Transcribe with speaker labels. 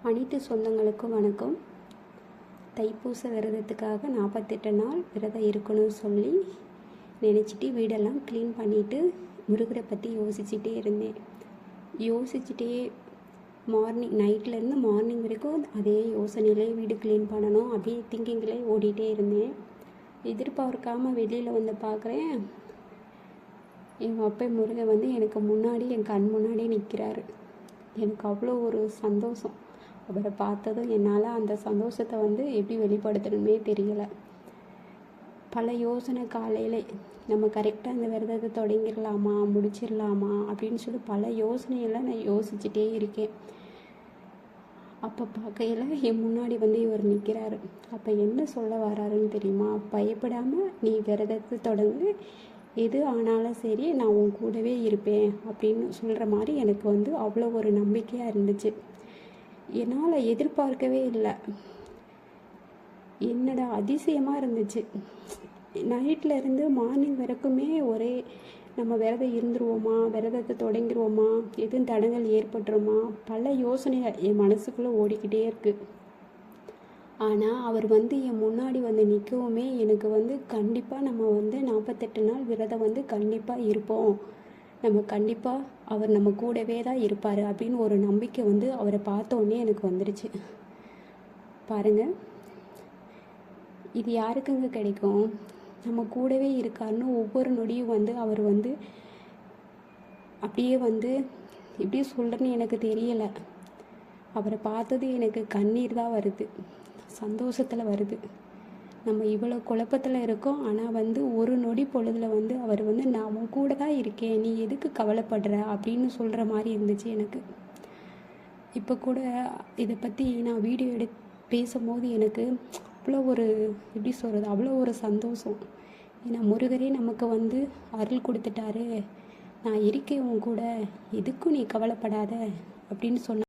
Speaker 1: அனைத்து சொந்தங்களுக்கும் வணக்கம். தைப்பூச விரதத்துக்காக 48 நாள் விரதம் இருக்கணும்னு சொல்லி நினச்சிட்டு வீடெல்லாம் க்ளீன் பண்ணிவிட்டு முருகரை பற்றி யோசிச்சுட்டே இருந்தேன். யோசிச்சுட்டே நைட்லேருந்து மார்னிங் வரைக்கும் அதே யோசனையிலே வீடு க்ளீன் பண்ணணும் அப்படியே திங்கிங்கிலே ஓடிட்டே இருந்தேன். எதிர்பார்க்காமல் வெளியில் வந்து பார்க்குறேன், எங்கள் அப்பா முருகன் வந்து எனக்கு முன்னாடி என் கண் முன்னாடியே நிற்கிறாரு. எனக்கு அவ்வளோ ஒரு சந்தோஷம். அவரை பார்த்ததும் என்னால் அந்த சந்தோஷத்தை வந்து எப்படி வெளிப்படுத்தணுமே தெரியலை. பல யோசனை காலையில் நம்ம கரெக்டாக இந்த விரதத்தை தொடங்கிடலாமா முடிச்சிடலாமா அப்படின்னு சொல்லி பல யோசனையெல்லாம் நான் யோசிச்சுட்டே இருக்கேன். அப்போ பார்க்கையில் என் முன்னாடி வந்து இவர் நிற்கிறாரு. அப்போ என்ன சொல்ல வராருன்னு தெரியுமா? பயப்படாமல் நீ விரதத்தை தொடங்கு, எது ஆனாலும் சரி நான் உன் கூடவே இருப்பேன் அப்படின்னு சொல்கிற மாதிரி எனக்கு வந்து அவ்வளோ ஒரு நம்பிக்கையாக இருந்துச்சு. என்னால் எதிர்பார்க்கவே இல்லை. என்னடா அதிசயமாக இருந்துச்சு. நைட்டில் இருந்து மார்னிங் வரைக்குமே ஒரே நம்ம விரதம் இருந்துருவோமா, விரதத்தை தொடங்கிடுவோமா, எதுவும் தடங்கள் ஏற்பட்டுருமா, பல யோசனைகள் என் மனசுக்குள்ளே ஓடிக்கிட்டே இருக்குது. ஆனால் அவர் வந்து என் முன்னாடி வந்து நிற்கவுமே எனக்கு வந்து கண்டிப்பாக நம்ம வந்து 48 நாள் விரதம் வந்து கண்டிப்பாக இருப்போம், நம்ம கண்டிப்பாக அவர் நம்ம கூடவே தான் இருப்பார் அப்படின்னு ஒரு நம்பிக்கை வந்து அவரை பார்த்தோன்னே எனக்கு வந்துடுச்சு. பாருங்கள், இது யாருக்குங்க கிடைக்கும்? நம்ம கூடவே இருக்காருன்னு ஒவ்வொரு நொடியும் வந்து அவர் வந்து அப்படியே வந்து எப்படி சொல்கிறேன்னு எனக்கு தெரியலை. அவரை பார்த்தது எனக்கு கண்ணீர் தான் வருது, சந்தோஷத்தில் வருது. நம்ம இவ்வளோ குழப்பத்தில் இருக்கோம், ஆனால் வந்து ஒரு நொடி பொழுதில் வந்து அவர் வந்து நான் உன் கூட தான் இருக்கேன், நீ எதுக்கு கவலைப்படுற அப்படின்னு சொல்கிற மாதிரி இருந்துச்சு எனக்கு. இப்போ கூட இதை பற்றி நான் வீடியோ பேசும்போது எனக்கு அவ்வளோ ஒரு எப்படி சொல்கிறது, அவ்வளோ ஒரு சந்தோஷம். ஏன்னா முருகரே நமக்கு வந்து அருள் கொடுத்துட்டாரு, நான் இருக்கேன் உன் கூட, எதுக்கும் நீ கவலைப்படாத அப்படின்னு சொன்ன